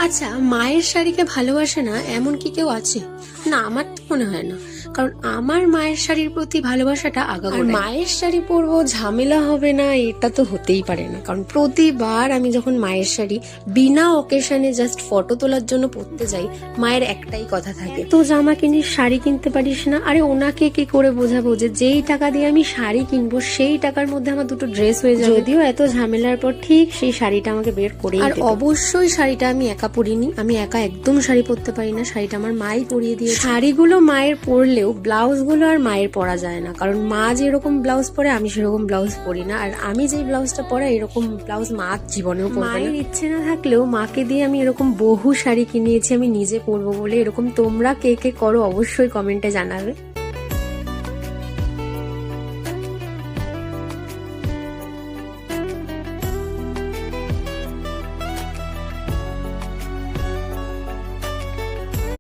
আচ্ছা, মায়ের শাড়িকে ভালোবাসে না এমন কি কেউ আছে? না, আমার তো মনে হয় না। কারণ আমার মায়ের শাড়ির প্রতি ভালোবাসাটা আগাগোড়াই। মায়ের শাড়ি পরবো, ঝামেলা হবে না, এটা তো হতেই পারে না। কারণ প্রতিবার আমি যখন মায়ের শাড়ি বিনা অকেশনে জাস্ট ফটো তোলার জন্য পরতে যাই, মায়ের একটাই কথা থাকে, তো জামা কিনিস, শাড়ি কিনতে পারিস না। আরে ওনাকে কি করে বোঝাবো যে যেই টাকা দিয়ে আমি শাড়ি কিনবো সেই টাকার মধ্যে আমার দুটো ড্রেস হয়ে যাবে। যদিও এত ঝামেলার পর ঠিক সেই শাড়িটা আমাকে বের করে, আর অবশ্যই শাড়িটা আমি একা পরিনি, আমি একা একদম শাড়ি পরতে পারি না, শাড়িটা আমার মাই পরিয়ে দিয়ে। শাড়িগুলো মায়ের পরলেও ব্লাউজ গুলো আর মায়ের পরা যায় না, কারণ মা যেরকম ব্লাউজ পরে আমি সেরকম ব্লাউজ পরি না, আর আমি যে ব্লাউজটা পরে এরকম ব্লাউজ মা জীবনেও পরবে না। মায়ের ইচ্ছে না থাকলেও মাকে দিয়ে আমি এরকম বহু শাড়ি কিনিয়েছি আমি নিজে পরবো বলে। এরকম তোমরা কে কে করো অবশ্যই কমেন্টে জানাবে।